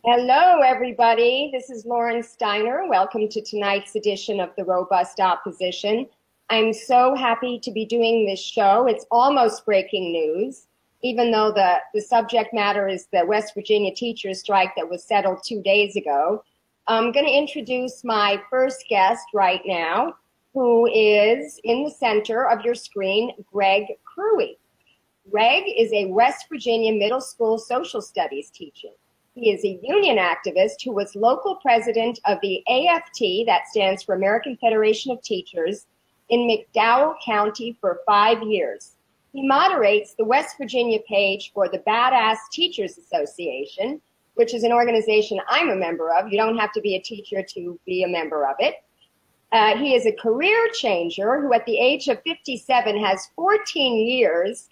Hello, everybody. This is Lauren Steiner. Welcome to tonight's edition of The Robust Opposition. I'm so happy to be doing this show. It's almost breaking news, even though the subject matter is the West Virginia teachers strike that was settled 2 days ago. I'm going to introduce my first guest right now, who is in the center of your screen, Greg Cruey. Greg is a West Virginia middle school social studies teacher. He is a union activist who was local president of the AFT, that stands for American Federation of Teachers, in McDowell County for 5 years. He moderates the West Virginia page for the Badass Teachers Association, which is an organization I'm a member of. You don't have to be a teacher to be a member of it. He is a career changer who at the age of 57 has 14 years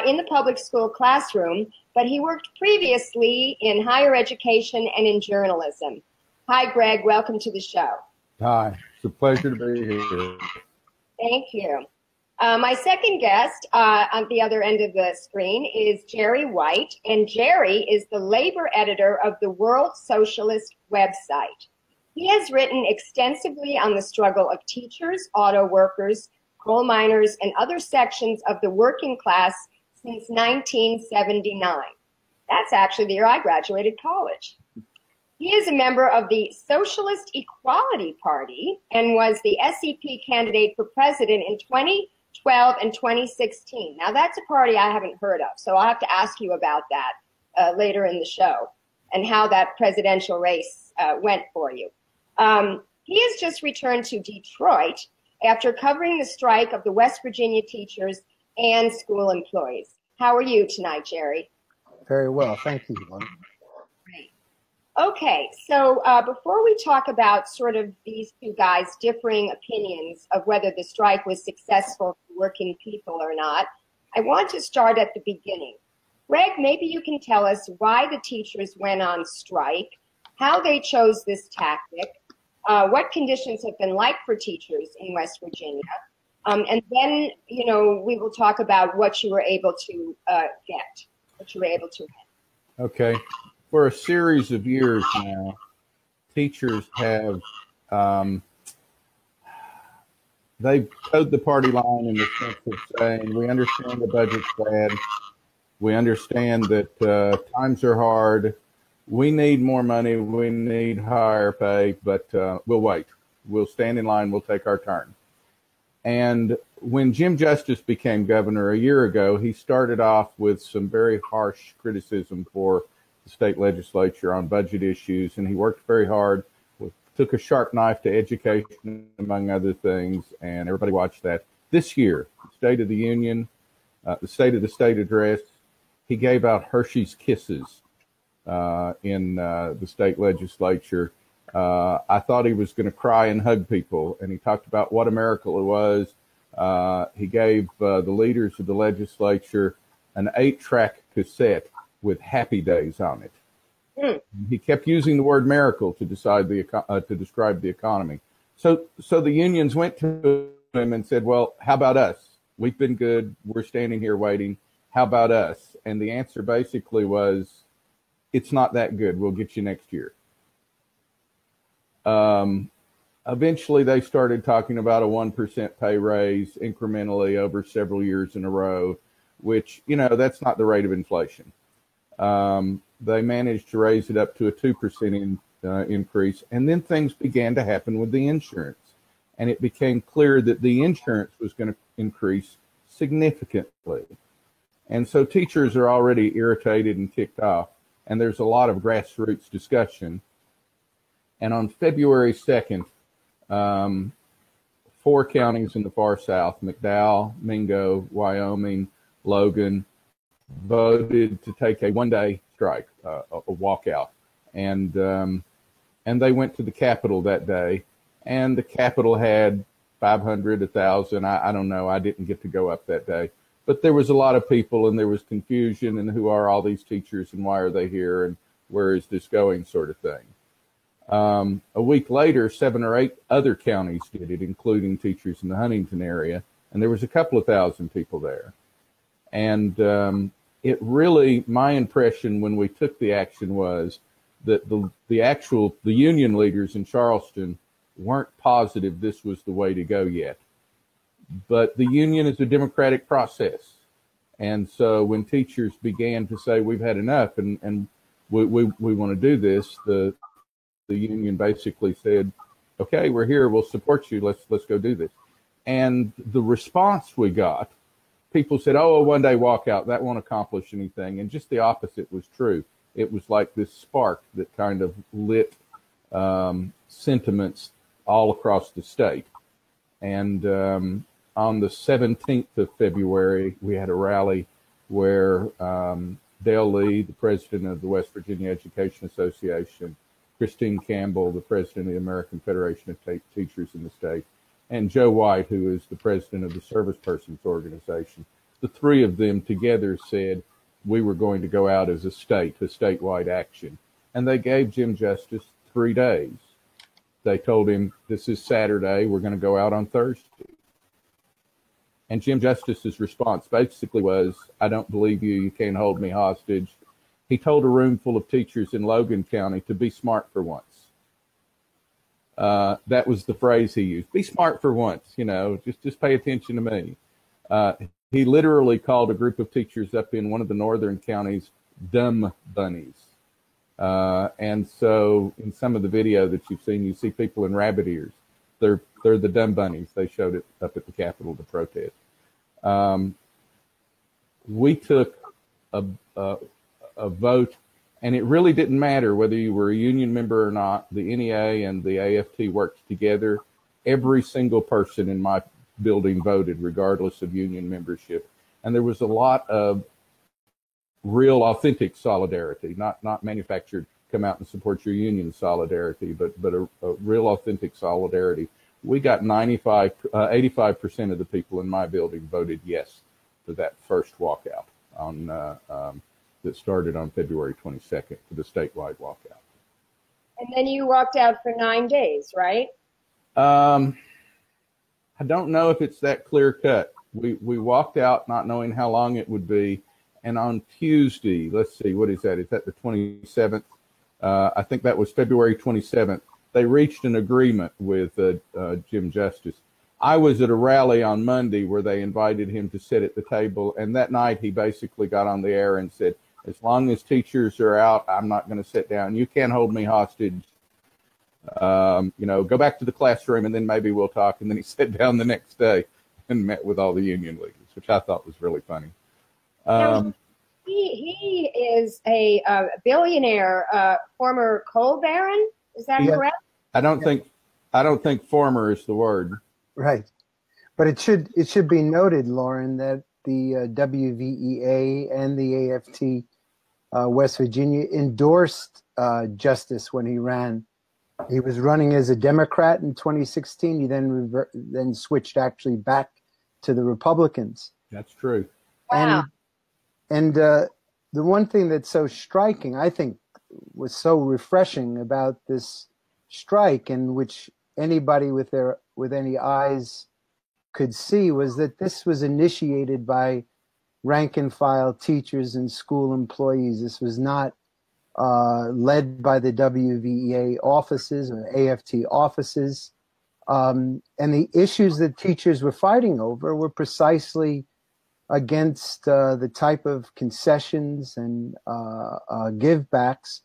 in the public school classroom, but he worked previously in higher education and in journalism. Hi, Greg. Welcome to the show. Hi. It's a pleasure to be here. Thank you. My second guest on the other end of the screen is Jerry White, and Jerry is the labor editor of the World Socialist website. He has written extensively on the struggle of teachers, auto workers, coal miners, and other sections of the working class since 1979. That's actually the year I graduated college. He is a member of the Socialist Equality Party and was the SEP candidate for president in 2012 and 2016. Now, that's a party I haven't heard of, so I'll have to ask you about that later in the show and how that presidential race went for you. He has just returned to Detroit after covering the strike of the West Virginia teachers and school employees. How are you tonight, Jerry? Very well, thank you, Lauren. Great. Okay, so before we talk about sort of these two guys' differing opinions of whether the strike was successful for working people or not, I want to start at the beginning. Greg, maybe you can tell us why the teachers went on strike, how they chose this tactic, what conditions have been like for teachers in West Virginia, and then, you know, we will talk about what you were able to get, what you were able to win. Okay. For a series of years now, teachers have, they've towed the party line in the sense of saying, we understand the budget's bad. We understand that times are hard. We need more money. We need higher pay, but we'll wait. We'll stand in line. We'll take our turn. And when Jim Justice became governor a year ago, he started off with some very harsh criticism for the state legislature on budget issues, and he worked very hard, took a sharp knife to education, among other things, and everybody watched that. This year, State of the Union, the State of the State address, he gave out Hershey's Kisses in the state legislature. I thought he was going to cry and hug people, and he talked about what a miracle it was. He gave the leaders of the legislature an 8-track cassette with Happy Days on it. Mm. He kept using the word miracle to describe the economy. So the unions went to him and said, well, how about us? We've been good. We're standing here waiting. How about us? And the answer basically was, it's not that good. We'll get you next year. Eventually they started talking about a 1% pay raise incrementally over several years in a row, which, you know, that's not the rate of inflation. They managed to raise it up to a 2% increase. And then things began to happen with the insurance. And it became clear that the insurance was going to increase significantly. And so teachers are already irritated and ticked off. And there's a lot of grassroots discussion. And on February 2nd, 4 counties in the far south, McDowell, Mingo, Wyoming, Logan, voted to take a one-day strike, a walkout. And they went to the Capitol that day. And the Capitol had 500, 1,000. I don't know. I didn't get to go up that day. But there was a lot of people, and there was confusion, and who are all these teachers, and why are they here, and where is this going, sort of thing. A week later, 7 or 8 other counties did it, including teachers in the Huntington area, and there was a couple of thousand people there. And it really, my impression when we took the action was that the union leaders in Charleston weren't positive this was the way to go yet. But the union is a democratic process. And so when teachers began to say, we've had enough and we want to do this, the union basically said, okay, we're here, we'll support you, let's go do this. And the response we got, people said, oh, a one-day walkout, that won't accomplish anything. And just the opposite was true. It was like this spark that kind of lit sentiments all across the state. And on the 17th of February, we had a rally where Dale Lee, the president of the West Virginia Education Association, Christine Campbell, the president of the American Federation of Teachers in the state, and Joe White, who is the president of the Service Persons Organization, the three of them together said we were going to go out as a statewide action. And they gave Jim Justice 3 days. They told him, this is Saturday, we're going to go out on Thursday. And Jim Justice's response basically was, I don't believe you, you can't hold me hostage. He told a room full of teachers in Logan County to be smart for once. That was the phrase he used. Be smart for once, just pay attention to me. He literally called a group of teachers up in one of the northern counties dumb bunnies. And so in some of the video that you've seen, you see people in rabbit ears. They're the dumb bunnies. They showed it up at the Capitol to protest. We took a vote, and it really didn't matter whether you were a union member or not. The NEA and the AFT worked together. Every single person in my building voted, regardless of union membership. And there was a lot of real, authentic solidarity, not manufactured, come out and support your union solidarity, but a real, authentic solidarity. We got 85% of the people in my building voted yes for that first walkout on that started on February 22nd, for the statewide walkout. And then you walked out for 9 days, right? I don't know if it's that clear cut. We walked out not knowing how long it would be. And on Tuesday, let's see, what is that? Is that the 27th? I think that was February 27th. They reached an agreement with Jim Justice. I was at a rally on Monday where they invited him to sit at the table. And that night he basically got on the air and said, as long as teachers are out, I'm not going to sit down. You can't hold me hostage. Go back to the classroom and then maybe we'll talk. And then he sat down the next day and met with all the union leaders, which I thought was really funny. He is a billionaire, former coal baron. Is that correct? I don't think former is the word. Right. But it should be noted, Lauren, that the WVEA and the AFT West Virginia endorsed Justice when he ran. He was running as a Democrat in 2016. He then switched actually back to the Republicans. That's true. Wow. And the one thing that's so striking, I think, was so refreshing about this strike, and which anybody with any eyes could see, was that this was initiated by rank and file teachers and school employees. This was not led by the WVEA offices or AFT offices. And the issues that teachers were fighting over were precisely against the type of concessions and givebacks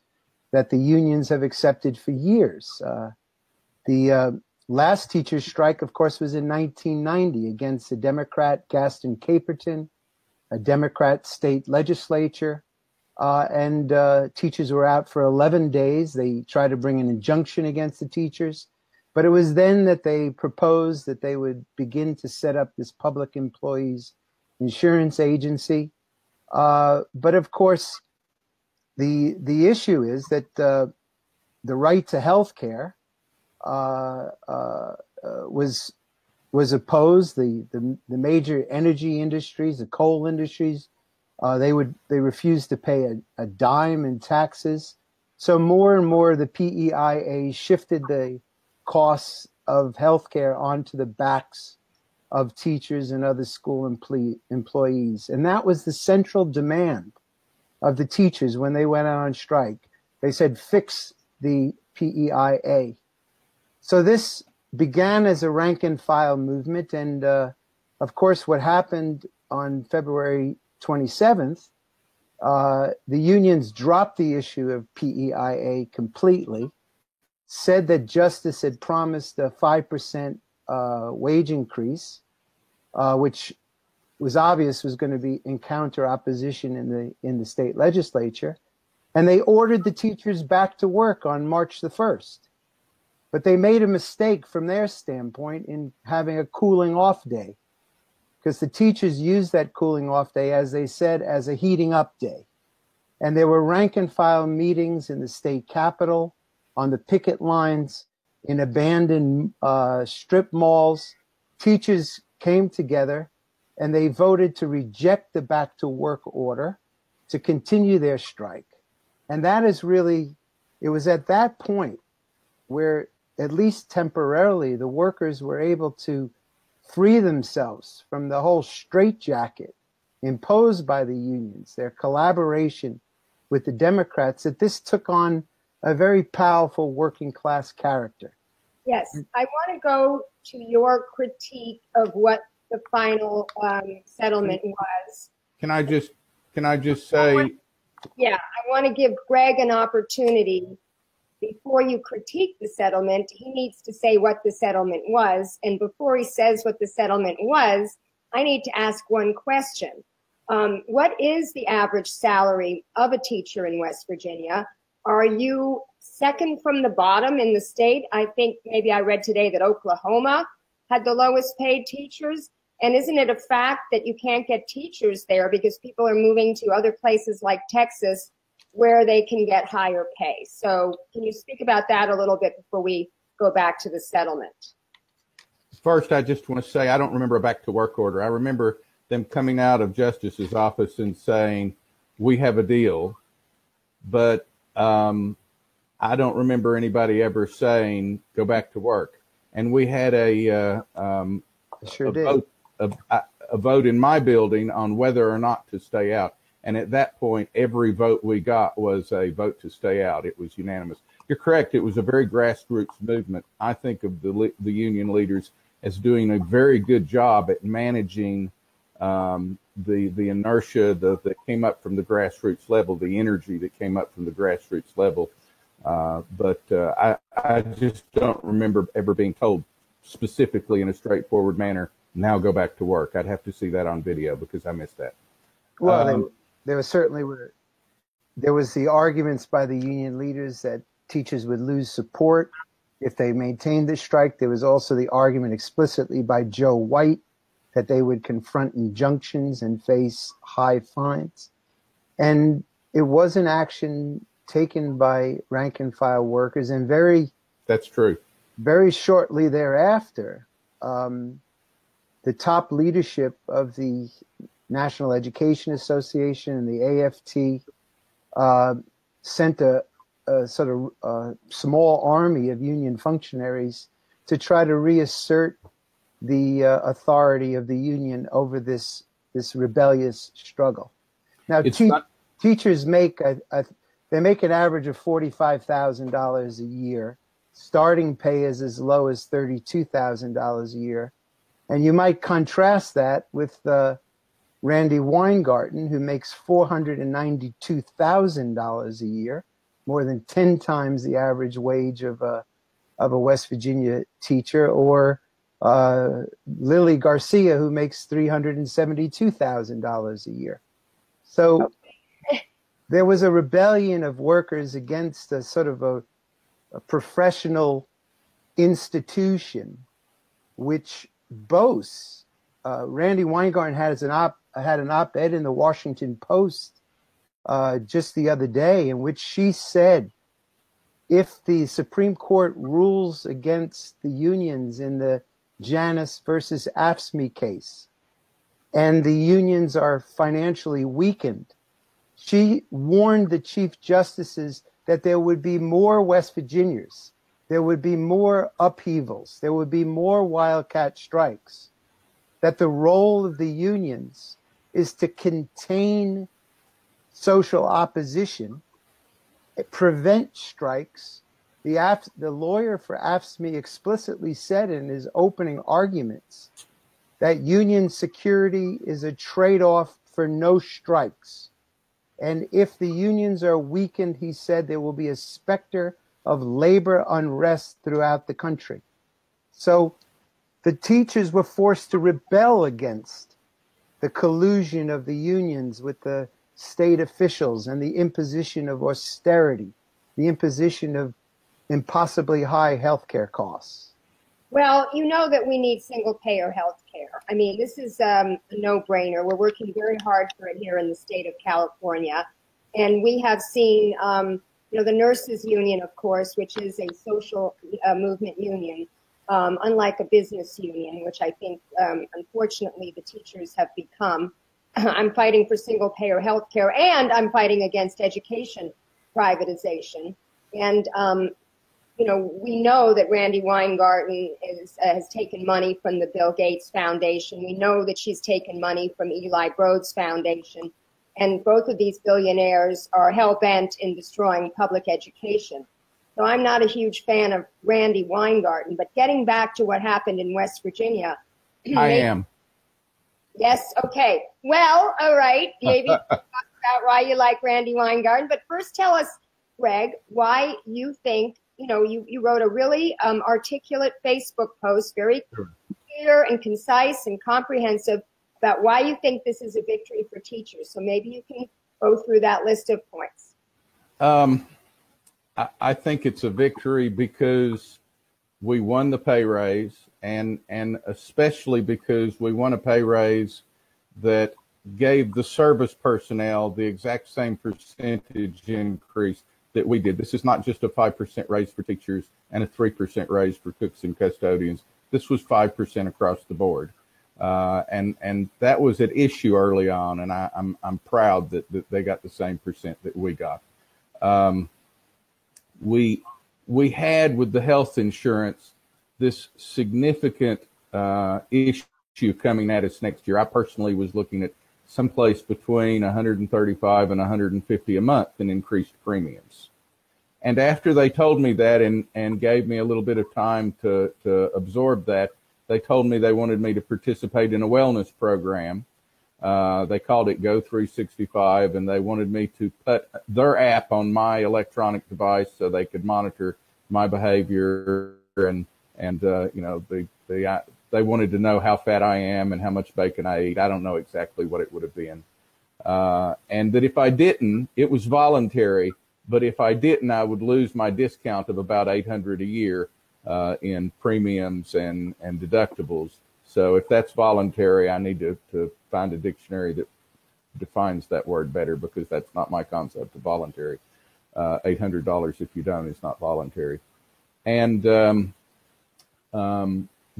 that the unions have accepted for years. The last teachers' strike, of course, was in 1990 against the Democrat Gaston Caperton, a Democrat state legislature, and teachers were out for 11 days. They tried to bring an injunction against the teachers, but it was then that they proposed that they would begin to set up this public employees insurance agency. But of course, the issue is that the right to health care was opposed. The major energy industries, the coal industries, they refused to pay a dime in taxes. So more and more the PEIA shifted the costs of healthcare onto the backs of teachers and other school employees. And that was the central demand of the teachers when they went out on strike. They said, fix the PEIA. So this began as a rank and file movement. And of course, what happened on February 27th, the unions dropped the issue of PEIA completely, said that Justice had promised a 5% wage increase, which was obvious was going to encounter opposition in the state legislature. And they ordered the teachers back to work on March the 1st. But they made a mistake from their standpoint in having a cooling off day, because the teachers used that cooling off day, as they said, as a heating up day. And there were rank and file meetings in the state capitol, on the picket lines, in abandoned strip malls. Teachers came together and they voted to reject the back to work order, to continue their strike. And that is really, it was at that point where, at least temporarily, the workers were able to free themselves from the whole straitjacket imposed by the unions, their collaboration with the Democrats, that this took on a very powerful working class character. Yes, I want to go to your critique of what the final settlement was. Can I just say? I want to give Greg an opportunity. Before you critique the settlement, he needs to say what the settlement was. And before he says what the settlement was, I need to ask one question. What is the average salary of a teacher in West Virginia? Are you second from the bottom in the state? I think maybe I read today that Oklahoma had the lowest paid teachers. And isn't it a fact that you can't get teachers there because people are moving to other places like Texas where they can get higher pay? So can you speak about that a little bit before we go back to the settlement? First, I just want to say I don't remember a back to work order. I remember them coming out of Justice's office and saying, we have a deal. But I don't remember anybody ever saying, go back to work. And we had a vote in my building on whether or not to stay out. And at that point, every vote we got was a vote to stay out. It was unanimous. You're correct. It was a very grassroots movement. I think of the union leaders as doing a very good job at managing the inertia that came up from the grassroots level, the energy that came up from the grassroots level. But I just don't remember ever being told specifically in a straightforward manner, now go back to work. I'd have to see that on video because I missed that. Well, there was the arguments by the union leaders that teachers would lose support if they maintained the strike. There was also the argument explicitly by Joe White that they would confront injunctions and face high fines. And it was an action taken by rank and file workers, and that's true. Very shortly thereafter, the top leadership of the National Education Association and the AFT sent a sort of small army of union functionaries to try to reassert the authority of the union over this rebellious struggle. Now, teachers make they make an average of $45,000 a year. Starting pay is as low as $32,000 a year, and you might contrast that with Randy Weingarten, who makes $492,000 a year, more than 10 times the average wage of a West Virginia teacher, or Lily Garcia, who makes $372,000 a year. So there was a rebellion of workers against a sort of a professional institution which boasts. Randy Weingarten had an op-ed in the Washington Post just the other day in which she said, if the Supreme Court rules against the unions in the Janus versus AFSCME case, and the unions are financially weakened, she warned the Chief Justices that there would be more West Virginians, there would be more upheavals, there would be more wildcat strikes, that the role of the unions is to contain social opposition prevent strikes. The lawyer for AFSCME explicitly said in his opening arguments that union security is a trade-off for no strikes. And if the unions are weakened, he said, there will be a specter of labor unrest throughout the country. So the teachers were forced to rebel against the collusion of the unions with the state officials and the imposition of austerity, the imposition of impossibly high healthcare costs. Well, you know that we need single-payer health care. I mean, this is a no-brainer. We're working very hard for it here in the state of California. And we have seen, the nurses union, of course, which is a social movement union, unlike a business union, which I think, unfortunately, the teachers have become. I'm fighting for single-payer health care, and I'm fighting against education privatization. And we know that Randi Weingarten has taken money from the Bill Gates Foundation. We know that she's taken money from Eli Broad's foundation. And both of these billionaires are hell-bent in destroying public education. So I'm not a huge fan of Randi Weingarten. But getting back to what happened in West Virginia. I am. Yes, okay. Well, all right. Maybe talk about why you like Randi Weingarten. But first tell us, Greg, why you think, you wrote a really articulate Facebook post, very clear and concise and comprehensive about why you think this is a victory for teachers. So maybe you can go through that list of points. I think it's a victory because we won the pay raise, and especially because we won a pay raise that gave the service personnel the exact same percentage increase that we did. This is not just a 5% raise for teachers and a 3% raise for cooks and custodians. This was 5% across the board. And that was at issue early on, and I'm proud that they got the same percent that we got. We had with the health insurance this significant issue coming at us next year. I personally was looking at someplace between 135 and 150 a month in increased premiums. And after they told me that and gave me a little bit of time to absorb that, they told me they wanted me to participate in a wellness program. They called it Go 365, and they wanted me to put their app on my electronic device so they could monitor my behavior and they wanted to know how fat I am and how much bacon I eat. I don't know exactly what it would have been. And that if I didn't, it was voluntary, but if I didn't, I would lose my discount of about $800 a year in premiums and deductibles. So if that's voluntary, I need to find a dictionary that defines that word better, because that's not my concept of voluntary. $800 if you don't is not voluntary. And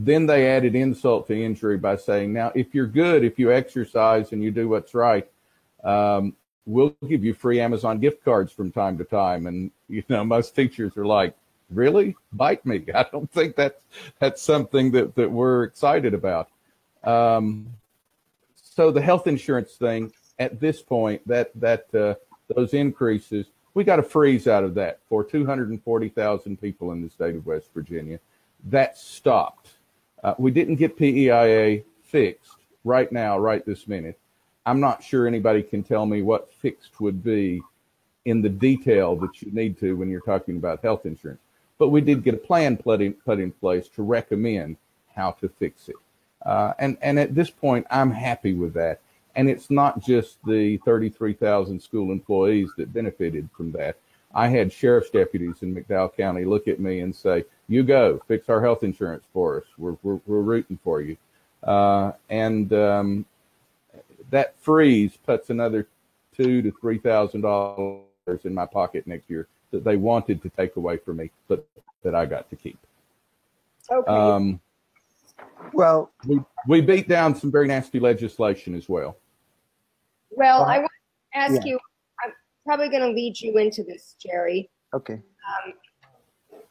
then they added insult to injury by saying, now, if you're good, if you exercise and you do what's right, we'll give you free Amazon gift cards from time to time. And, most teachers are like, really? Bite me. I don't think that's something that we're excited about. So the health insurance thing, at this point, those increases, we got a freeze out of that for 240,000 people in the state of West Virginia. That stopped. We didn't get PEIA fixed right now, right this minute. I'm not sure anybody can tell me what fixed would be in the detail that you need to when you're talking about health insurance. But we did get a plan put in place to recommend how to fix it. And at this point, I'm happy with that. And it's not just the 33,000 school employees that benefited from that. I had sheriff's deputies in McDowell County look at me and say, you go, fix our health insurance for us. We're rooting for you. That freeze puts another $2,000 to $3,000 in my pocket next year that they wanted to take away from me, but that I got to keep. Okay. Well, we beat down some very nasty legislation as well. Well, I want to ask you, I'm probably going to lead you into this, Jerry. Okay.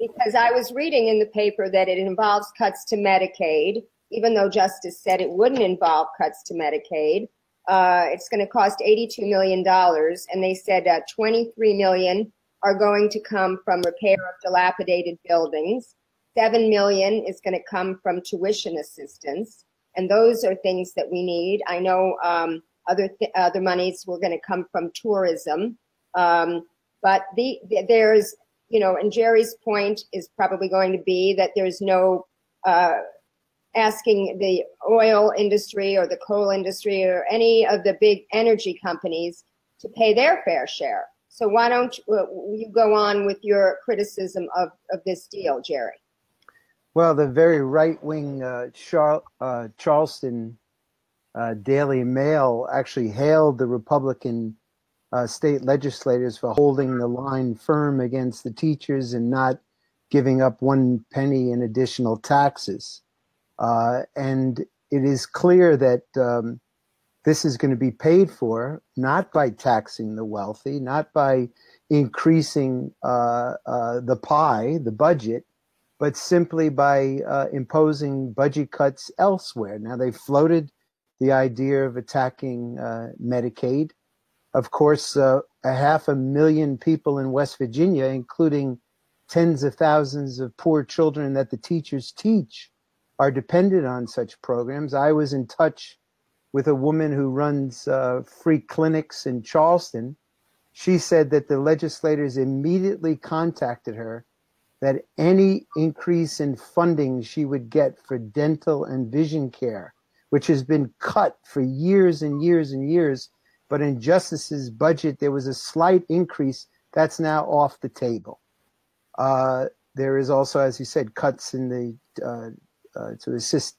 Because I was reading in the paper that it involves cuts to Medicaid, even though Justice said it wouldn't involve cuts to Medicaid. It's going to cost $82 million, and they said $23 million are going to come from repair of dilapidated buildings. 7 million is going to come from tuition assistance. And those are things that we need. I know other monies were going to come from tourism. But there's, and Jerry's point is probably going to be that there's no asking the oil industry or the coal industry or any of the big energy companies to pay their fair share. So why don't you go on with your criticism of this deal, Jerry? Well, the very right-wing Charleston Daily Mail actually hailed the Republican state legislators for holding the line firm against the teachers and not giving up 1 penny in additional taxes. And it is clear that this is going to be paid for not by taxing the wealthy, not by increasing the pie, the budget, but simply by imposing budget cuts elsewhere. Now, they floated the idea of attacking Medicaid. Of course, 500,000 people in West Virginia, including tens of thousands of poor children that the teachers teach, are dependent on such programs. I was in touch with a woman who runs free clinics in Charleston. She said that the legislators immediately contacted her that any increase in funding she would get for dental and vision care, which has been cut for years and years and years, but in Justice's budget, there was a slight increase that's now off the table. There is also, as you said, cuts in the to assist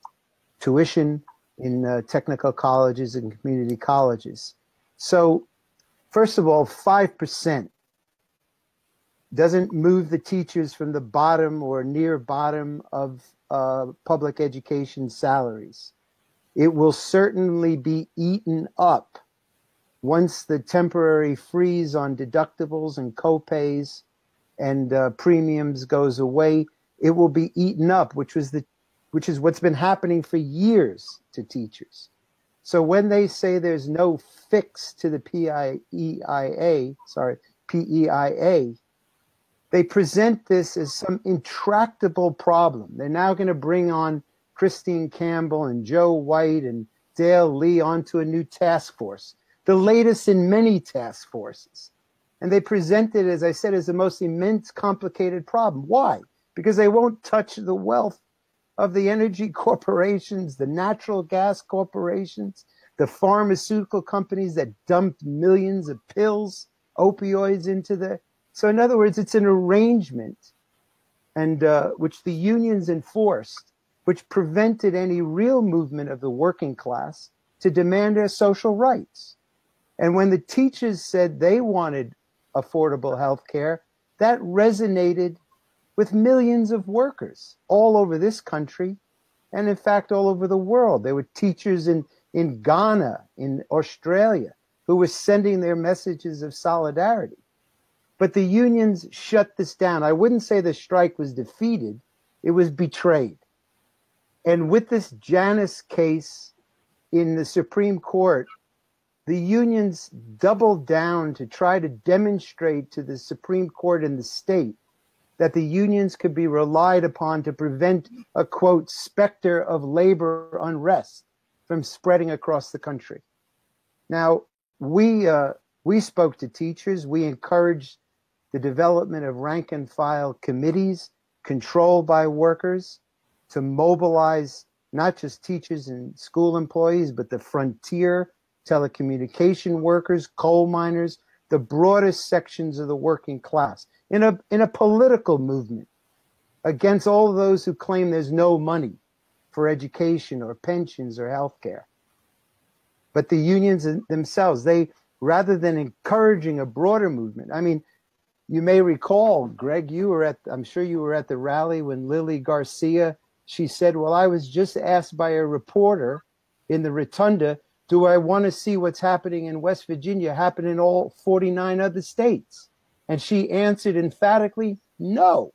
tuition in technical colleges and community colleges. So, first of all, 5% doesn't move the teachers from the bottom or near bottom of public education salaries. It will certainly be eaten up once the temporary freeze on deductibles and copays and premiums goes away. It will be eaten up, which is what's been happening for years to teachers. So when they say there's no fix to the PEIA, they present this as some intractable problem. They're now going to bring on Christine Campbell and Joe White and Dale Lee onto a new task force, the latest in many task forces. And they present it, as I said, as the most immense, complicated problem. Why? Because they won't touch the wealth of the energy corporations, the natural gas corporations, the pharmaceutical companies that dumped millions of pills, opioids into the... So in other words, it's an arrangement and which the unions enforced, which prevented any real movement of the working class to demand their social rights. And when the teachers said they wanted affordable health care, that resonated with millions of workers all over this country and, in fact, all over the world. There were teachers in Ghana, in Australia, who were sending their messages of solidarity. But the unions shut this down. I wouldn't say the strike was defeated. It was betrayed. And with this Janus case in the Supreme Court, the unions doubled down to try to demonstrate to the Supreme Court and the state that the unions could be relied upon to prevent a, quote, specter of labor unrest from spreading across the country. Now, we spoke to teachers. We encouraged the development of rank and file committees controlled by workers to mobilize not just teachers and school employees, but the frontier, telecommunication workers, coal miners, the broadest sections of the working class in a political movement against all those who claim there's no money for education or pensions or health care. But the unions themselves, they, rather than encouraging a broader movement, I mean, you may recall, Greg, I'm sure you were at the rally when Lily Garcia, she said, well, I was just asked by a reporter in the rotunda, do I want to see what's happening in West Virginia happen in all 49 other states? And she answered emphatically, no.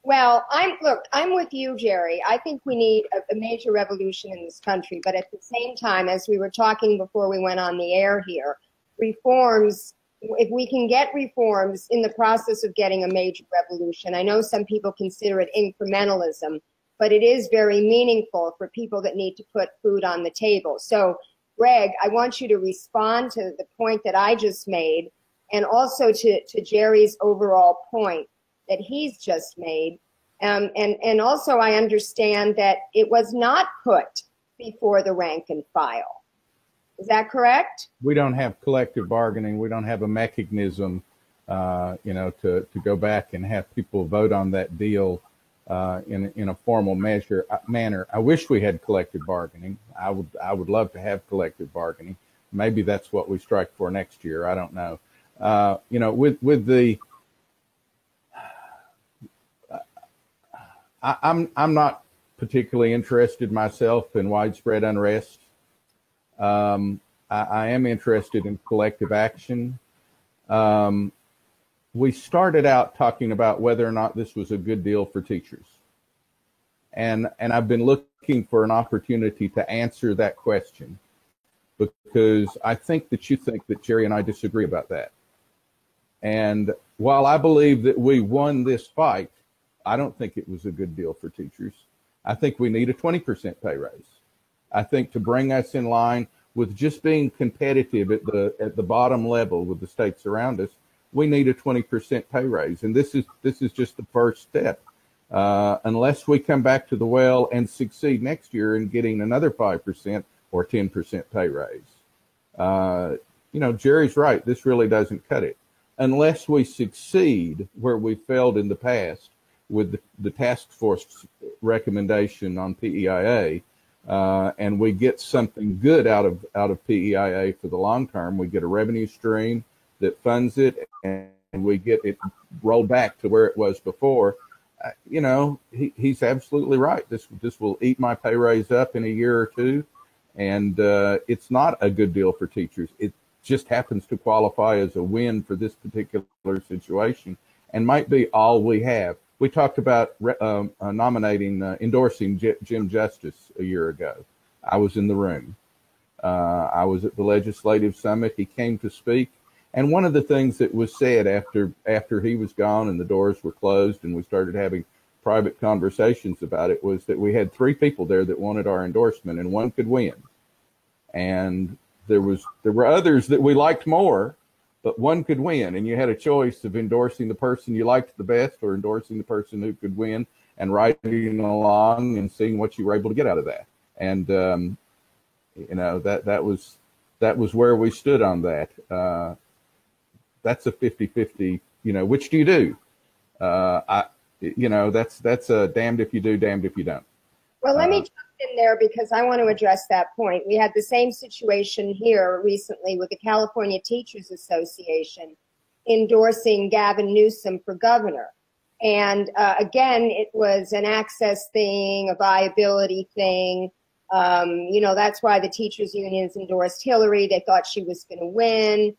Well, I'm with you, Jerry. I think we need a major revolution in this country. But at the same time, as we were talking before we went on the air here, reforms if we can get reforms in the process of getting a major revolution, I know some people consider it incrementalism, but it is very meaningful for people that need to put food on the table. So, Greg, I want you to respond to the point that I just made, and also to Jerry's overall point that he's just made. And also I understand that it was not put before the rank and file. Is that correct? We don't have collective bargaining. We don't have a mechanism, to go back and have people vote on that deal in a formal manner. I wish we had collective bargaining. I would love to have collective bargaining. Maybe that's what we strike for next year. I don't know. I'm not particularly interested myself in widespread unrest. I am interested in collective action. We started out talking about whether or not this was a good deal for teachers. And I've been looking for an opportunity to answer that question, because I think that you think that Jerry and I disagree about that. And while I believe that we won this fight, I don't think it was a good deal for teachers. I think we need a 20% pay raise. I think to bring us in line with just being competitive at the bottom level with the states around us, we need a 20% pay raise. And this is just the first step. Unless we come back to the well and succeed next year in getting another 5% or 10% pay raise. Jerry's right. This really doesn't cut it. Unless we succeed where we failed in the past with the task force recommendation on PEIA, and we get something good out of PEIA for the long term, we get a revenue stream that funds it, and we get it rolled back to where it was before. He's absolutely right. This will eat my pay raise up in a year or two, and it's not a good deal for teachers. It just happens to qualify as a win for this particular situation, and might be all we have. We talked about endorsing Jim Justice a year ago. I was in the room. I was at the Legislative Summit. He came to speak. And one of the things that was said after he was gone and the doors were closed and we started having private conversations about it was that we had 3 people there that wanted our endorsement, and one could win. And there were others that we liked more, but one could win, and you had a choice of endorsing the person you liked the best or endorsing the person who could win, and riding along and seeing what you were able to get out of that. And that was where we stood on that. That's a 50-50. Which do you do? That's a damned if you do, damned if you don't. Well, let me jump in there because I want to address that point. We had the same situation here recently with the California Teachers Association endorsing Gavin Newsom for governor. And again, it was an access thing, a viability thing. That's why the teachers unions endorsed Hillary. They thought she was going to win.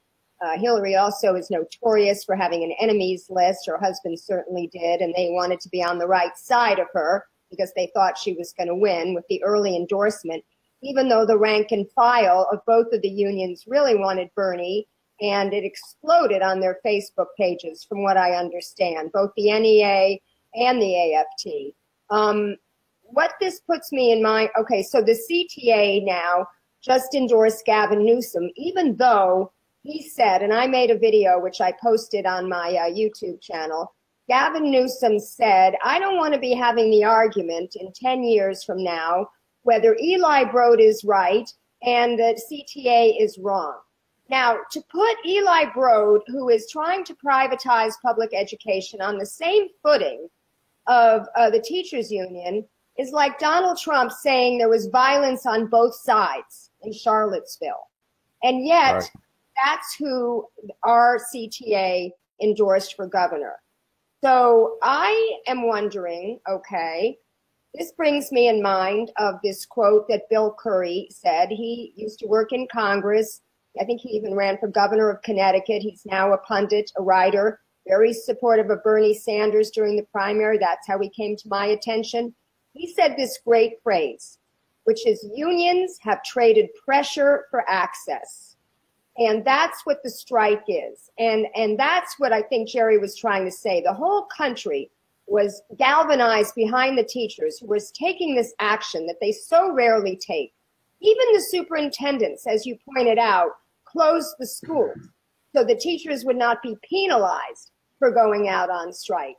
Hillary also is notorious for having an enemies list. Her husband certainly did, and they wanted to be on the right side of her because they thought she was going to win with the early endorsement, even though the rank and file of both of the unions really wanted Bernie, and it exploded on their Facebook pages, from what I understand, both the NEA and the AFT. What this puts me in mind, okay, so the CTA now just endorsed Gavin Newsom, even though he said, and I made a video which I posted on my YouTube channel, Gavin Newsom said, I don't want to be having the argument in 10 years from now whether Eli Broad is right and the CTA is wrong. Now, to put Eli Broad, who is trying to privatize public education, on the same footing of the teachers union is like Donald Trump saying there was violence on both sides in Charlottesville. And yet, right, that's who our CTA endorsed for governor. So I am wondering, okay, this brings me in mind of this quote that Bill Curry said. He used to work in Congress. I think he even ran for governor of Connecticut. He's now a pundit, a writer, very supportive of Bernie Sanders during the primary. That's how he came to my attention. He said this great phrase, which is unions have traded pressure for access. And that's what the strike is. And that's what I think Jerry was trying to say. The whole country was galvanized behind the teachers who was taking this action that they so rarely take. Even the superintendents, as you pointed out, closed the schools so the teachers would not be penalized for going out on strike.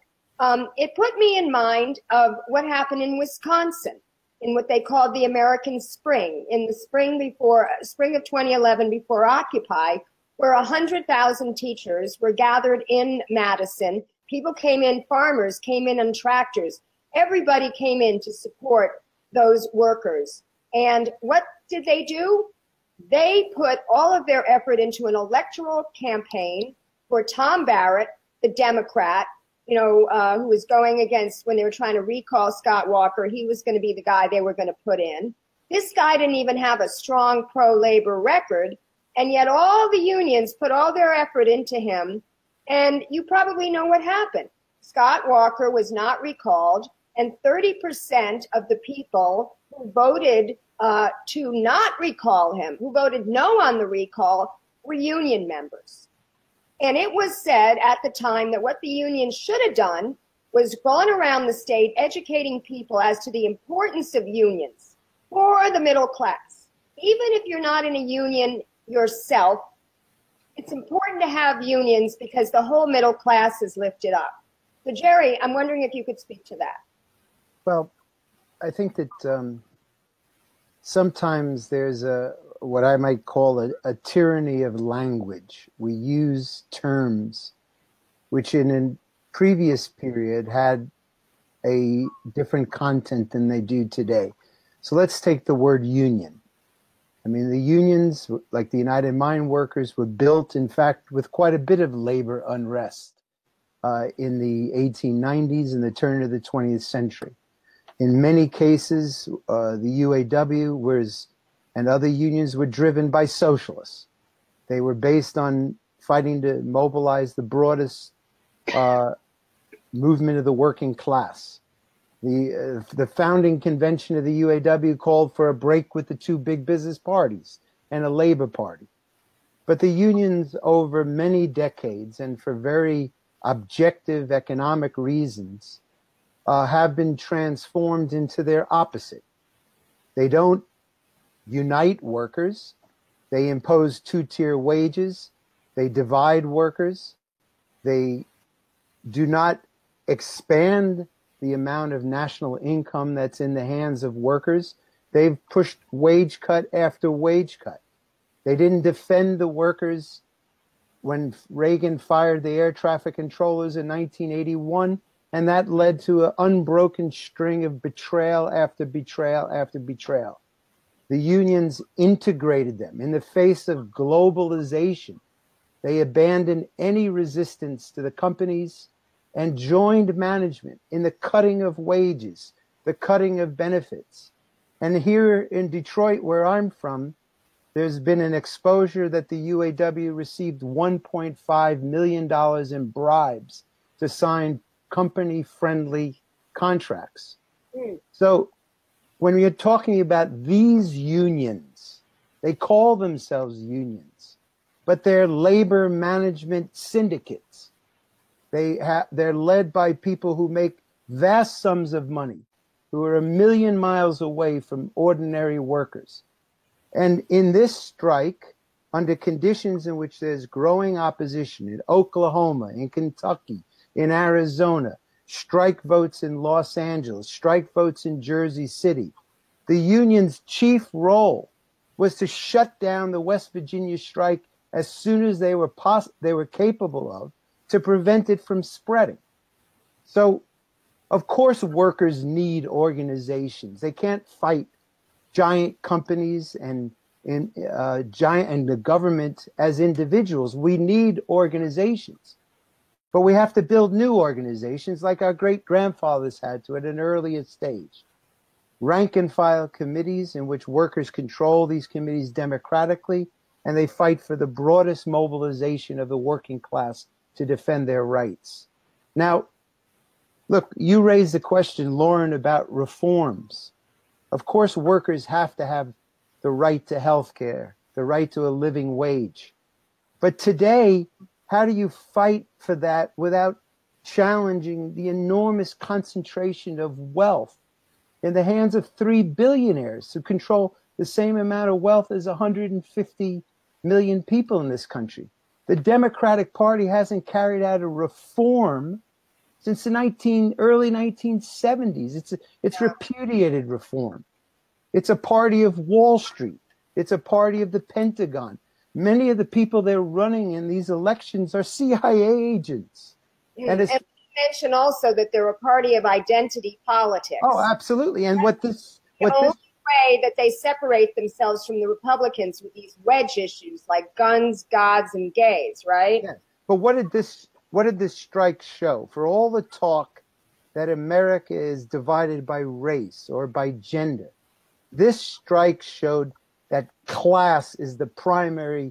It put me in mind of what happened in Wisconsin in what they called the American Spring, in the spring of 2011 before Occupy, where 100,000 teachers were gathered in Madison. People came in, farmers came in on tractors. Everybody came in to support those workers. And what did they do? They put all of their effort into an electoral campaign for Tom Barrett, the Democrat, who was going against, when they were trying to recall Scott Walker, he was going to be the guy they were going to put in. This guy didn't even have a strong pro-labor record, and yet all the unions put all their effort into him, and you probably know what happened. Scott Walker was not recalled, and 30% of the people who voted to not recall him, who voted no on the recall, were union members. And it was said at the time that what the union should have done was gone around the state educating people as to the importance of unions for the middle class. Even if you're not in a union yourself, it's important to have unions because the whole middle class is lifted up. So, Jerry, I'm wondering if you could speak to that. Well, I think that sometimes there's what I might call a tyranny of language. We use terms which in a previous period had a different content than they do today. So let's take the word union. I mean, the unions, like the United Mine Workers, were built, in fact, with quite a bit of labor unrest in the 1890s and the turn of the 20th century. In many cases, the UAW and other unions were driven by socialists. They were based on fighting to mobilize the broadest movement of the working class. The founding convention of the UAW called for a break with the two big business parties and a labor party. But the unions over many decades and for very objective economic reasons have been transformed into their opposite. They don't unite workers. They impose two-tier wages. They divide workers. They do not expand the amount of national income that's in the hands of workers. They've pushed wage cut after wage cut. They didn't defend the workers when Reagan fired the air traffic controllers in 1981, and that led to an unbroken string of betrayal after betrayal after betrayal. The unions integrated them in the face of globalization. They abandoned any resistance to the companies and joined management in the cutting of wages, the cutting of benefits. And here in Detroit, where I'm from, there's been an exposure that the UAW received $1.5 million in bribes to sign company-friendly contracts. So when you're talking about these unions, they call themselves unions, but they're labor management syndicates. They're led by people who make vast sums of money, who are a million miles away from ordinary workers. And in this strike, under conditions in which there's growing opposition in Oklahoma, in Kentucky, in Arizona, strike votes in Los Angeles, strike votes in Jersey City, the union's chief role was to shut down the West Virginia strike as soon as they were capable of, to prevent it from spreading. So, of course, workers need organizations. They can't fight giant companies and the government as individuals. We need organizations, but we have to build new organizations like our great grandfathers had to at an earlier stage. Rank and file committees in which workers control these committees democratically, and they fight for the broadest mobilization of the working class to defend their rights. Now, look, you raised the question, Lauren, about reforms. Of course, workers have to have the right to health care, the right to a living wage. But today, how do you fight for that without challenging the enormous concentration of wealth in the hands of 3 billionaires who control the same amount of wealth as 150 million people in this country? The Democratic Party hasn't carried out a reform since the early 1970s. It's repudiated reform. It's a party of Wall Street. It's a party of the Pentagon. Many of the people they're running in these elections are CIA agents. And you mentioned also that they're a party of identity politics. Oh, absolutely. And the only way that they separate themselves from the Republicans with these wedge issues like guns, gods, and gays, right? Yes. But what did this strike show? For all the talk that America is divided by race or by gender, this strike showed that class is the primary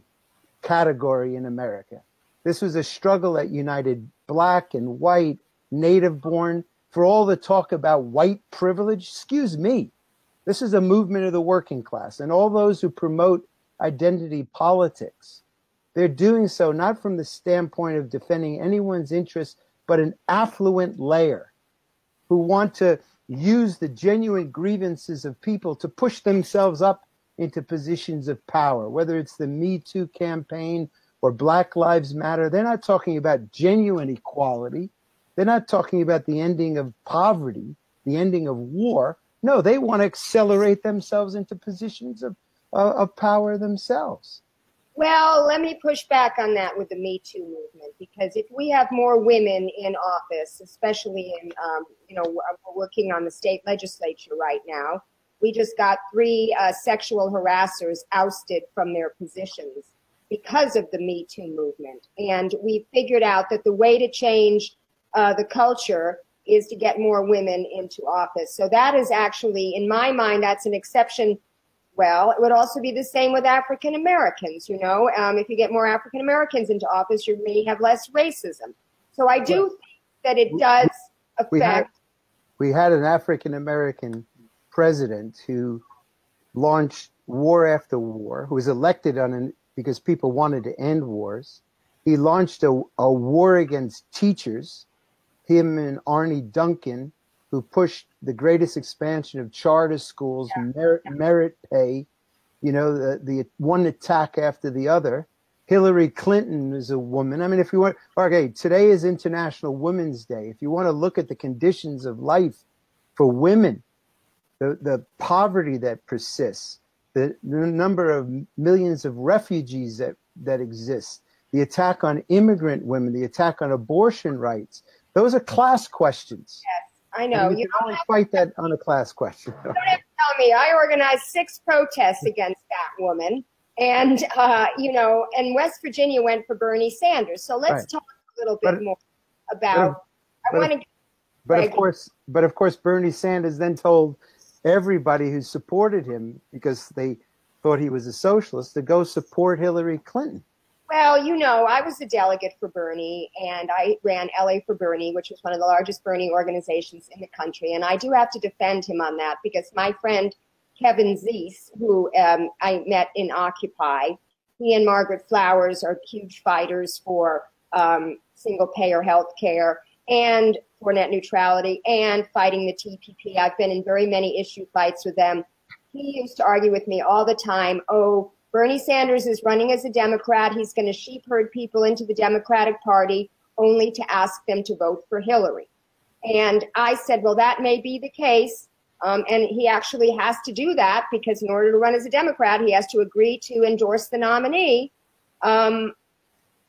category in America. This was a struggle that united black and white, native-born. For all the talk about white privilege, excuse me, this is a movement of the working class. And all those who promote identity politics, they're doing so not from the standpoint of defending anyone's interests, but an affluent layer who want to use the genuine grievances of people to push themselves up into positions of power, whether it's the Me Too campaign or Black Lives Matter. They're not talking about genuine equality. They're not talking about the ending of poverty, the ending of war. No, they want to accelerate themselves into positions of power themselves. Well, let me push back on that with the Me Too movement, because if we have more women in office, especially in, we're working on the state legislature right now. We just got 3 sexual harassers ousted from their positions because of the Me Too movement. And we figured out that the way to change the culture is to get more women into office. So that is actually, in my mind, that's an exception. Well, it would also be the same with African Americans. If you get more African Americans into office, you may have less racism. So I do think that it does affect. We had an African American president who launched war after war, who was elected because people wanted to end wars. He launched a war against teachers, him and Arne Duncan, who pushed the greatest expansion of charter schools, merit pay, the one attack after the other. Hillary Clinton is a woman. I mean, if you want, okay, today is International Women's Day. If you want to look at the conditions of life for women, the poverty that persists, the number of millions of refugees that exist, the attack on immigrant women, the attack on abortion rights, those are class questions. Yes, I know. You can only fight that on a class question. You don't have to tell me. I organized 6 protests against that woman. And, and West Virginia went for Bernie Sanders. So let's talk a little bit more about, But of course, Bernie Sanders then told everybody who supported him, because they thought he was a socialist, to go support Hillary Clinton. Well, I was a delegate for Bernie, and I ran LA for Bernie, which was one of the largest Bernie organizations in the country. And I do have to defend him on that, because my friend Kevin Zeese, who I met in Occupy, he and Margaret Flowers are huge fighters for single-payer health care and for net neutrality and fighting the TPP. I've been in very many issue fights with them. He used to argue with me all the time, Bernie Sanders is running as a Democrat. He's going to sheep herd people into the Democratic Party only to ask them to vote for Hillary. And I said, well, that may be the case. And he actually has to do that, because in order to run as a Democrat, he has to agree to endorse the nominee.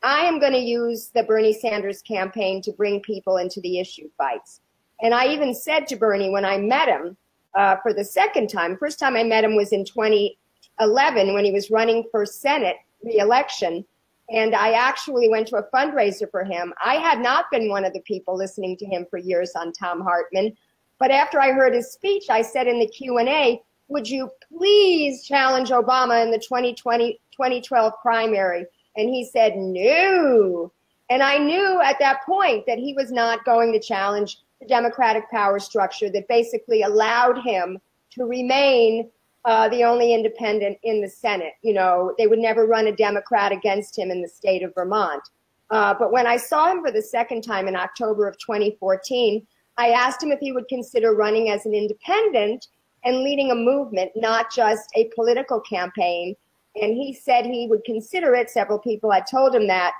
I am going to use the Bernie Sanders campaign to bring people into the issue fights. And I even said to Bernie when I met him for the second time, first time I met him was in 2011 when he was running for Senate re-election. And I actually went to a fundraiser for him. I had not been one of the people listening to him for years on Thom Hartmann. But after I heard his speech, I said in the Q&A, would you please challenge Obama in the 2012 primary? And he said, no. And I knew at that point that he was not going to challenge the Democratic power structure that basically allowed him to remain the only independent in the Senate. You know, they would never run a Democrat against him in the state of Vermont. But when I saw him for the second time in October of 2014, I asked him if he would consider running as an independent and leading a movement, not just a political campaign. And he said he would consider it. Several people had told him that.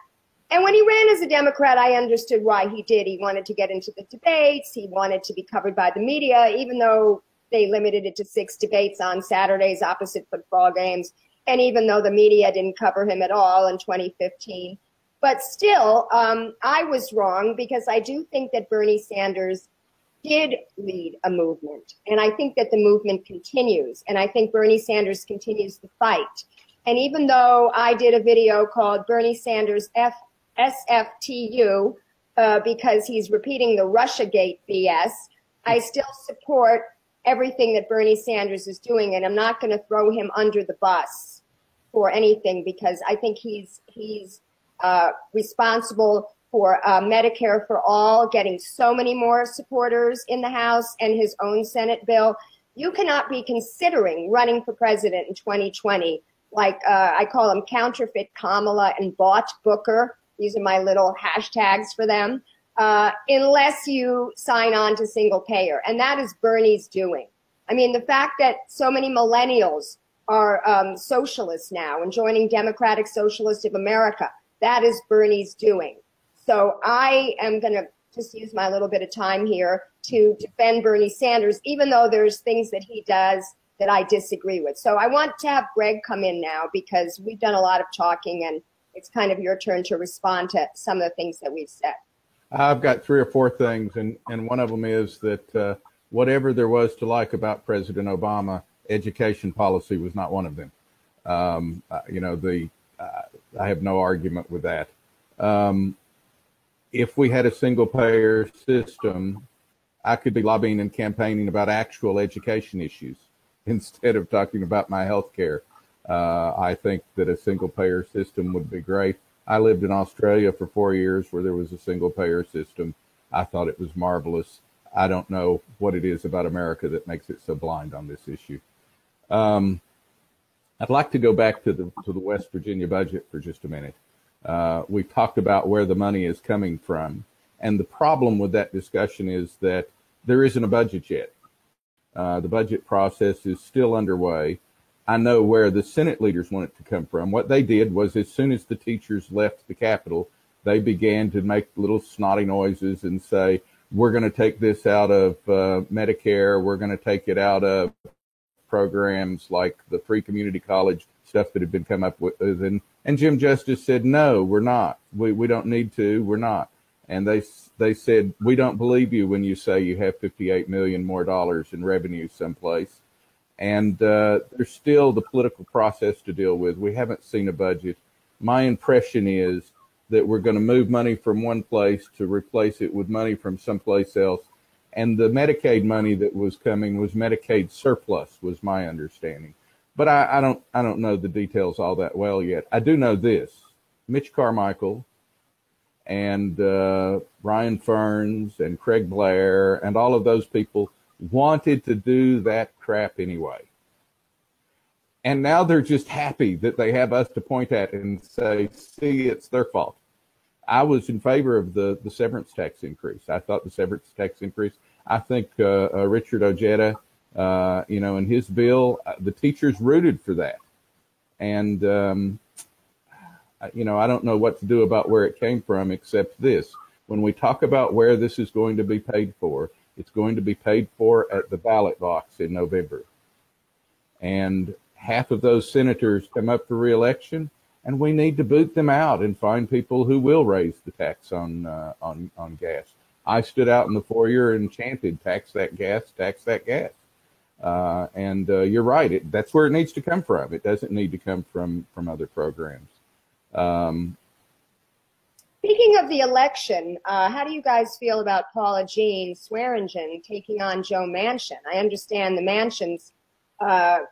And when he ran as a Democrat, I understood why he did. He wanted to get into the debates. He wanted to be covered by the media, even though they limited it to 6 debates on Saturdays opposite football games. And even though the media didn't cover him at all in 2015. But still, I was wrong, because I do think that Bernie Sanders did lead a movement. And I think that the movement continues. And I think Bernie Sanders continues the fight. And even though I did a video called Bernie Sanders SFTU, because he's repeating the Russiagate BS, I still support everything that Bernie Sanders is doing. And I'm not going to throw him under the bus for anything, because I think he's responsible for Medicare for all, getting so many more supporters in the House, and his own Senate bill. You cannot be considering running for president in 2020 like I call them counterfeit Kamala and bought Booker. These are my little hashtags for them. Unless you sign on to single payer. And that is Bernie's doing. I mean, the fact that so many millennials are socialists now and joining Democratic Socialist of America, that is Bernie's doing. So I am going to just use my little bit of time here to defend Bernie Sanders, even though there's things that he does that I disagree with. So I want to have Greg come in now, because we've done a lot of talking, and it's kind of your turn to respond to some of the things that we've said. I've got 3 or 4 things, and one of them is that whatever there was to like about President Obama, education policy was not one of them. I have no argument with that. If we had a single-payer system, I could be lobbying and campaigning about actual education issues instead of talking about my health care. I think that a single-payer system would be great. I lived in Australia for 4 years where there was a single-payer system. I thought it was marvelous. I don't know what it is about America that makes it so blind on this issue. I'd like to go back to the West Virginia budget for just a minute. We talked about where the money is coming from. And the problem with that discussion is that there isn't a budget yet. The budget process is still underway. I know where the Senate leaders want it to come from. What they did was, as soon as the teachers left the Capitol, they began to make little snotty noises and say, we're going to take this out of Medicare. We're going to take it out of programs like the free community college stuff that had been come up with. And Jim Justice said, no, we're not. We don't need to. We're not. And they said, we don't believe you when you say you have $58 million more in revenue someplace. And there's still the political process to deal with. We haven't seen a budget. My impression is that we're going to move money from one place to replace it with money from someplace else. And the Medicaid money that was coming was Medicaid surplus, was my understanding. But I don't know the details all that well yet. I do know this: Mitch Carmichael and Ryan Fearns and Craig Blair and all of those people wanted to do that crap anyway. And now they're just happy that they have us to point at and say, see, it's their fault. I was in favor of the severance tax increase. I thought the severance tax increase, I think Richard Ojeda, in his bill, the teachers rooted for that. And, I don't know what to do about where it came from, except this. When we talk about where this is going to be paid for, it's going to be paid for at the ballot box in November. And half of those senators come up for re-election, and we need to boot them out and find people who will raise the tax on gas. I stood out in the foyer and chanted, tax that gas, tax that gas. And you're right, that's where it needs to come from. It doesn't need to come from other programs. Speaking of the election, how do you guys feel about Paula Jean Swearengin taking on Joe Manchin? I understand the Manchins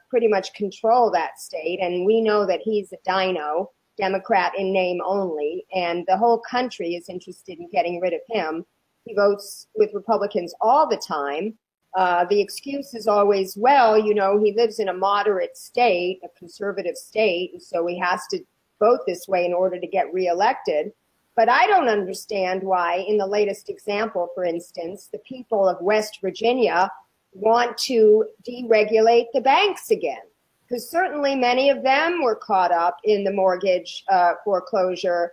pretty much control that state, and we know that he's a dino, Democrat in name only, and the whole country is interested in getting rid of him. He votes with Republicans all the time, The excuse is always, well, you know, he lives in a moderate state, a conservative state, and so he has to vote this way in order to get reelected. But I don't understand why, in the latest example, for instance, the people of West Virginia want to deregulate the banks again. Because certainly many of them were caught up in the mortgage foreclosure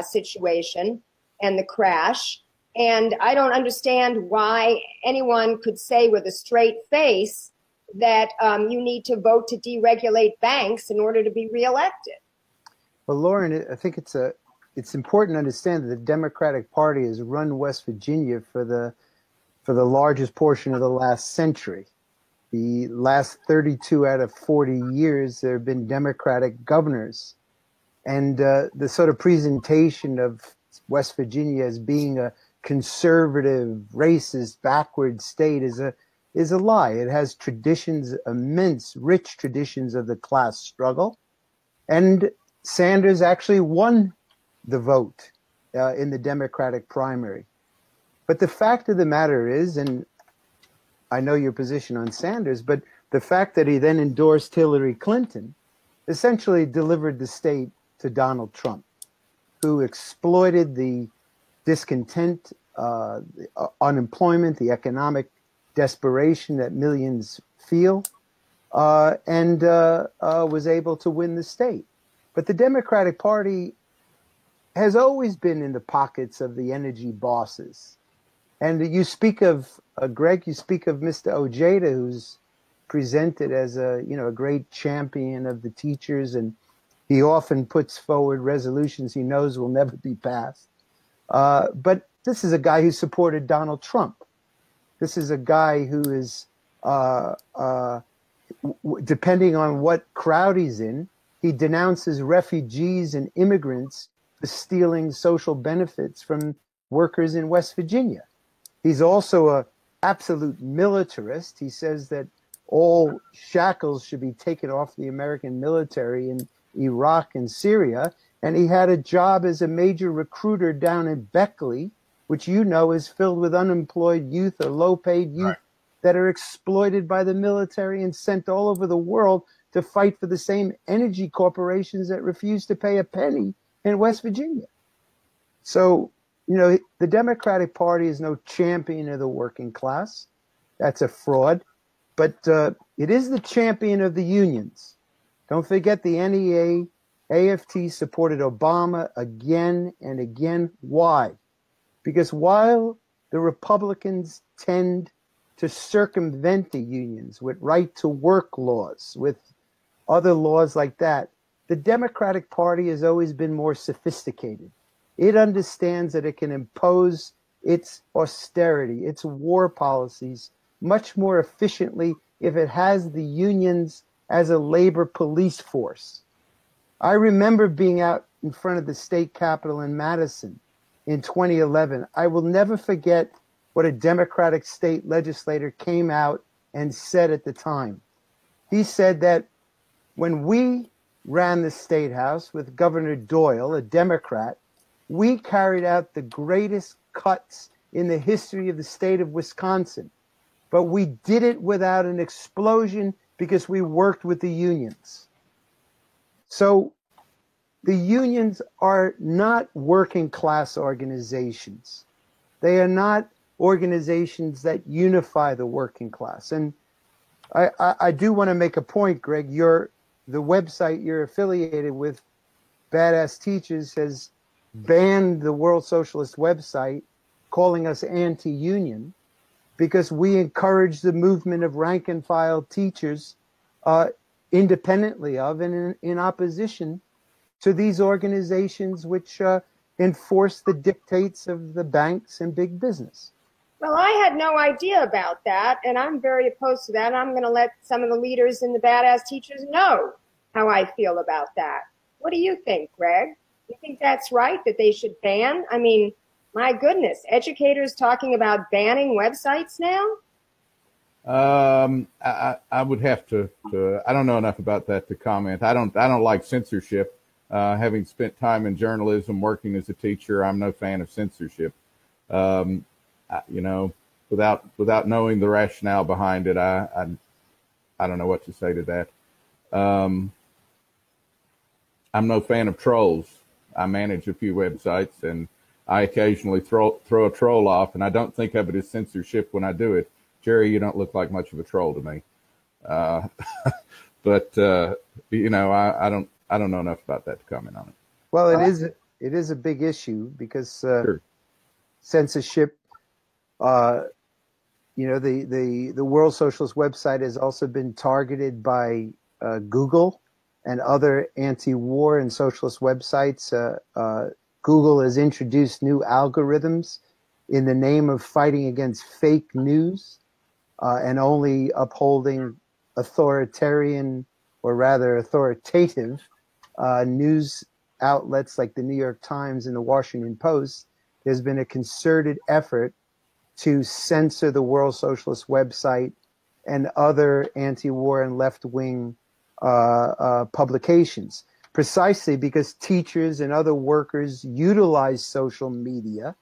situation and the crash. And I don't understand why anyone could say with a straight face that you need to vote to deregulate banks in order to be reelected. Well, Lauren, I think it's important to understand that the Democratic Party has run West Virginia for the largest portion of the last century. The last 32 out of 40 years, there have been Democratic governors. And the sort of presentation of West Virginia as being a conservative, racist, backward state is a lie. It has traditions, immense, rich traditions of the class struggle. And Sanders actually won the vote in the Democratic primary. But the fact of the matter is, and I know your position on Sanders, but the fact that he then endorsed Hillary Clinton essentially delivered the state to Donald Trump, who exploited the discontent, the unemployment, the economic desperation that millions feel, and was able to win the state. But the Democratic Party has always been in the pockets of the energy bosses. And you speak of, Greg, you speak of Mr. Ojeda, who's presented as a great champion of the teachers, and he often puts forward resolutions he knows will never be passed. But this is a guy who supported Donald Trump. This is a guy who is, depending on what crowd he's in, he denounces refugees and immigrants for stealing social benefits from workers in West Virginia. He's also an absolute militarist. He says that all shackles should be taken off the American military in Iraq and Syria. And he had a job as a major recruiter down in Beckley, which you know is filled with unemployed youth or low-paid youth that are exploited by the military and sent all over the world to fight for the same energy corporations that refuse to pay a penny in West Virginia. So, the Democratic Party is no champion of the working class. That's a fraud. But it is the champion of the unions. Don't forget the NEA, AFT supported Obama again and again. Why? Because while the Republicans tend to circumvent the unions with right-to-work laws, with other laws like that, the Democratic Party has always been more sophisticated. It understands that it can impose its austerity, its war policies much more efficiently if it has the unions as a labor police force. I remember being out in front of the state capitol in Madison in 2011. I will never forget what a Democratic state legislator came out and said at the time. He said that when we ran the state house with Governor Doyle, a Democrat, we carried out the greatest cuts in the history of the state of Wisconsin. But we did it without an explosion because we worked with the unions. So the unions are not working class organizations. They are not organizations that unify the working class. And I do want to make a point, Greg. The website you're affiliated with, Badass Teachers, has banned the World Socialist website, calling us anti-union, because we encourage the movement of rank and file teachers independently of and in opposition to these organizations which enforce the dictates of the banks and big business. Well, I had no idea about that, and I'm very opposed to that. I'm going to let some of the leaders in the Badass Teachers know how I feel about that. What do you think, Greg? You think that's right, that they should ban? I mean, my goodness, educators talking about banning websites now? I would have to. I don't know enough about that to comment. I don't like censorship. Having spent time in journalism, working as a teacher, I'm no fan of censorship. without knowing the rationale behind it, I don't know what to say to that. I'm no fan of trolls. I manage a few websites, and I occasionally throw a troll off, and I don't think of it as censorship when I do it. Jerry, you don't look like much of a troll to me. But you know, I don't know enough about that to comment on it. Well, it is a big issue because Sure. censorship. You know, the World Socialist website has also been targeted by Google and other anti-war and socialist websites. Google has introduced new algorithms in the name of fighting against fake news and only upholding authoritarian, or rather authoritative, news outlets like the New York Times and the Washington Post. There's been a concerted effort to censor the World Socialist website and other anti-war and left-wing publications, precisely because teachers and other workers utilize social media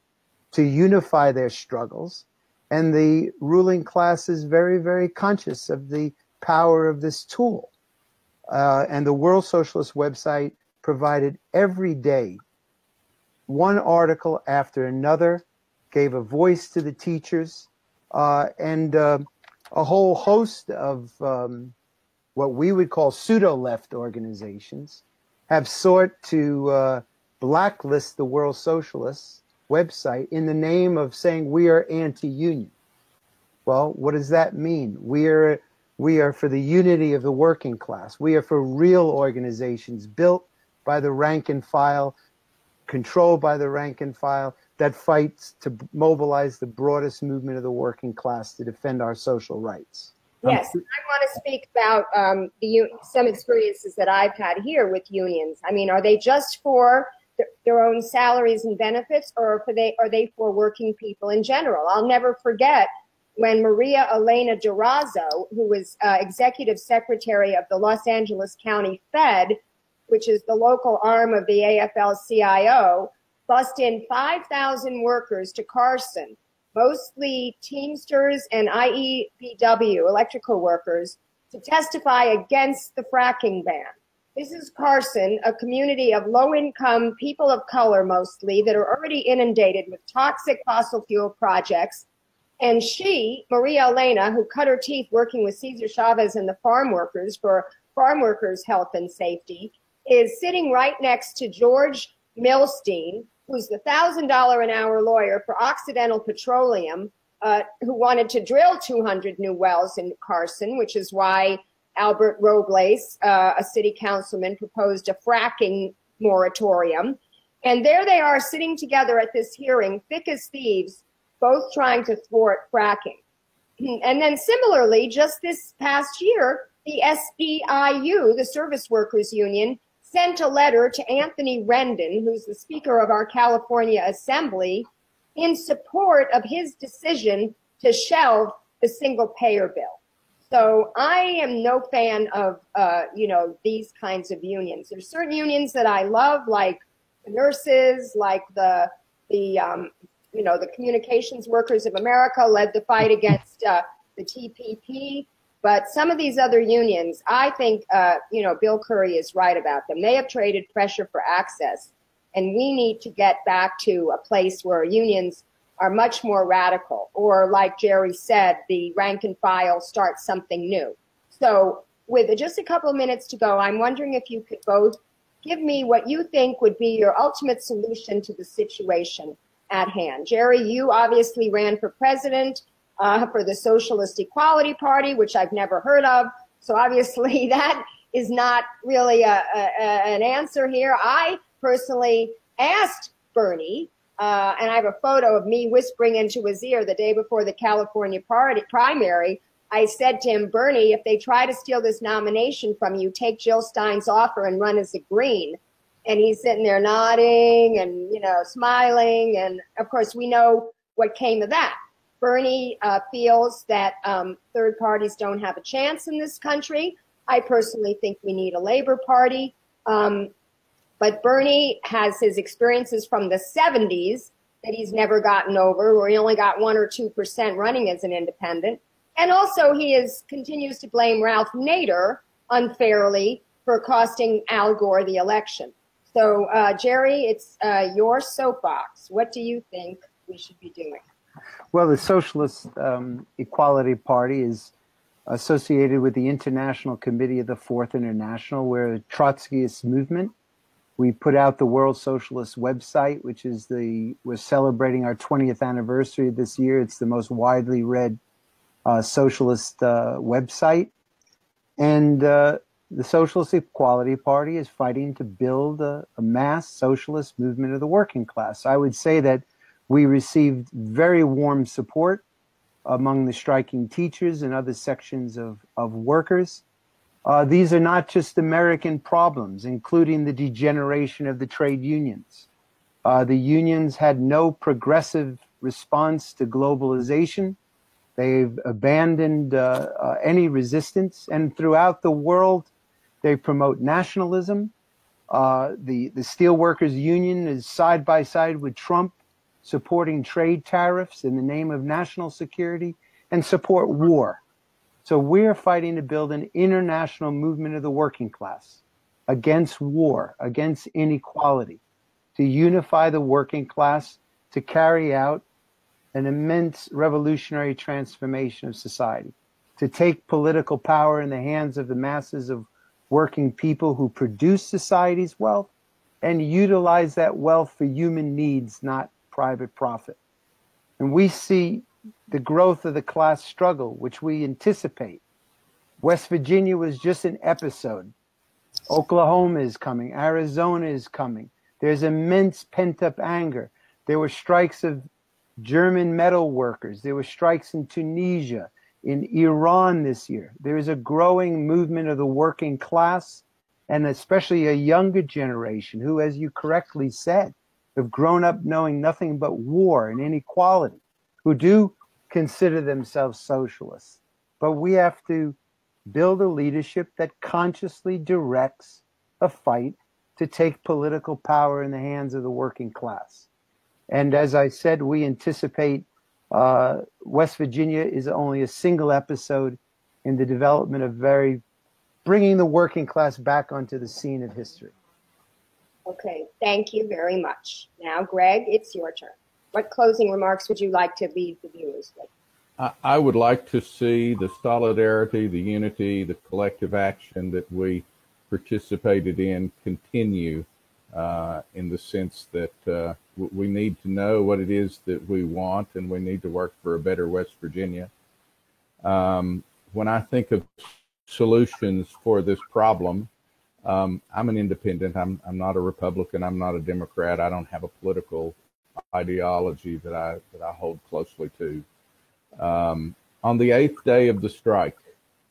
to unify their struggles. And the ruling class is very, very conscious of the power of this tool. And the World Socialist website provided every day one article after another, gave a voice to the teachers, and a whole host of what we would call pseudo-left organizations have sought to blacklist the World Socialist website in the name of saying we are anti-union. Well, what does that mean? We are for the unity of the working class. We are for real organizations built by the rank and file, controlled by the rank and file, that fights to mobilize the broadest movement of the working class to defend our social rights. Yes, I want to speak about some experiences that I've had here with unions. I mean, are they just for their own salaries and benefits, or are they for working people in general? I'll never forget when Maria Elena Durazo, who was executive secretary of the Los Angeles County Fed, which is the local arm of the AFL-CIO, bussed in 5,000 workers to Carson, mostly Teamsters and IEPW, electrical workers, to testify against the fracking ban. This is Carson, a community of low-income people of color mostly that are already inundated with toxic fossil fuel projects. And she, Maria Elena, who cut her teeth working with Cesar Chavez and the farm workers for farm workers' health and safety, is sitting right next to George Milstein, who's the $1,000 an hour lawyer for Occidental Petroleum, who wanted to drill 200 new wells in Carson, which is why Albert Robles, a city councilman, proposed a fracking moratorium. And there they are sitting together at this hearing, thick as thieves, both trying to thwart fracking. And then similarly, just this past year, the SEIU, the Service Workers Union, sent a letter to Anthony Rendon, who's the Speaker of our California Assembly, in support of his decision to shelve the single-payer bill. So I am no fan of, these kinds of unions. There's certain unions that I love, like the nurses, like the Communications Workers of America led the fight against the TPP. But some of these other unions, I think, Bill Curry is right about them. They have traded pressure for access, and we need to get back to a place where unions are much more radical, or like Jerry said, the rank and file starts something new. So with just a couple of minutes to go, I'm wondering if you could both give me what you think would be your ultimate solution to the situation at hand. Jerry, you obviously ran for president for the Socialist Equality Party, which I've never heard of. So obviously that is not really an answer here. I personally asked Bernie, and I have a photo of me whispering into his ear the day before the California primary. I said to him, Bernie, if they try to steal this nomination from you, take Jill Stein's offer and run as a Green. And he's sitting there nodding and, smiling. And of course, we know what came of that. Bernie feels that third parties don't have a chance in this country. I personally think we need a Labor Party. But Bernie has his experiences from the 70s that he's never gotten over, where he only got 1 or 2% running as an independent. And also continues to blame Ralph Nader unfairly for costing Al Gore the election. So, Jerry, it's your soapbox. What do you think we should be doing? Well, the Socialist Equality Party is associated with the International Committee of the Fourth International. We're a Trotskyist movement. We put out the World Socialist website, which is we're celebrating our 20th anniversary this year. It's the most widely read socialist website. And the Socialist Equality Party is fighting to build a mass socialist movement of the working class. I would say that we received very warm support among the striking teachers and other sections of workers. These are not just American problems, including the degeneration of the trade unions. The unions had no progressive response to globalization. They've abandoned any resistance, and throughout the world, they promote nationalism. The Steelworkers Union is side by side with Trump, supporting trade tariffs in the name of national security and support war. So we're fighting to build an international movement of the working class against war, against inequality, to unify the working class, to carry out an immense revolutionary transformation of society, to take political power in the hands of the masses of working people who produce society's wealth and utilize that wealth for human needs, not private profit. And we see the growth of the class struggle, which we anticipate. West Virginia was just an episode. Oklahoma is coming. Arizona is coming. There's immense pent-up anger. There were strikes of German metal workers. There were strikes in Tunisia, in Iran this year. There is a growing movement of the working class, and especially a younger generation who, as you correctly said, have grown up knowing nothing but war and inequality, who do consider themselves socialists. But we have to build a leadership that consciously directs a fight to take political power in the hands of the working class. And as I said, we anticipate West Virginia is only a single episode in the development of bringing the working class back onto the scene of history. Okay, thank you very much. Now, Greg, it's your turn. What closing remarks would you like to leave the viewers with? I would like to see the solidarity, the unity, the collective action that we participated in continue in the sense that we need to know what it is that we want, and we need to work for a better West Virginia. When I think of solutions for this problem, I'm an independent. I'm not a Republican. I'm not a Democrat. I don't have a political ideology that I hold closely to. On the 8th day of the strike,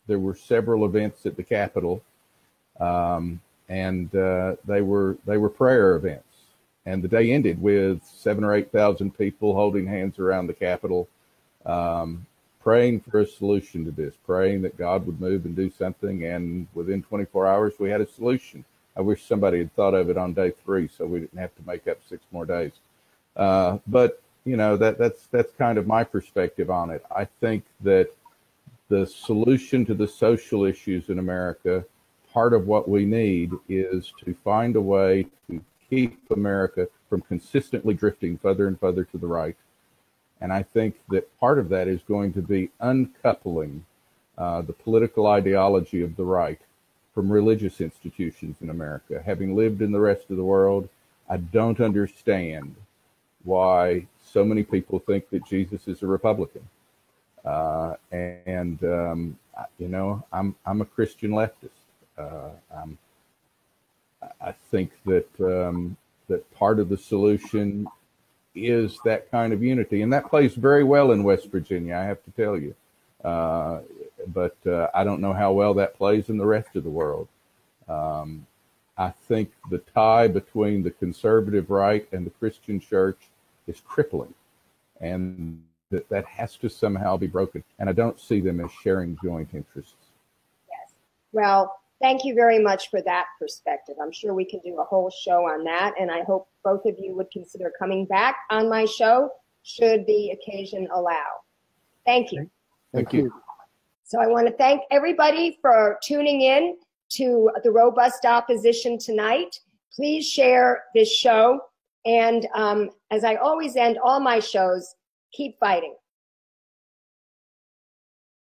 there were several events at the Capitol, and they were prayer events. And the day ended with 7,000 or 8,000 people holding hands around the Capitol, praying for a solution to this, praying that God would move and do something. And within 24 hours, we had a solution. I wish somebody had thought of it on day 3, so we didn't have to make up 6 more days. But you know, that's kind of my perspective on it. I think that the solution to the social issues in America, part of what we need is to find a way to keep America from consistently drifting further and further to the right. And I think that part of that is going to be uncoupling the political ideology of the right from religious institutions in America. Having lived in the rest of the world, I don't understand why so many people think that Jesus is a Republican. You know, I'm a Christian leftist. I think that that part of the solution is that kind of unity, and that plays very well in West Virginia, I have to tell you. But I don't know how well that plays in the rest of the world. I think the tie between the conservative right and the Christian church is crippling, and that has to somehow be broken. And I don't see them as sharing joint interests. Yes. Well, Thank you very much for that perspective. I'm sure we can do a whole show on that, and I hope both of you would consider coming back on my show should the occasion allow. Thank you. Thank you. So I want to thank everybody for tuning in to the Robust Opposition tonight. Please share this show, and as I always end all my shows, keep fighting.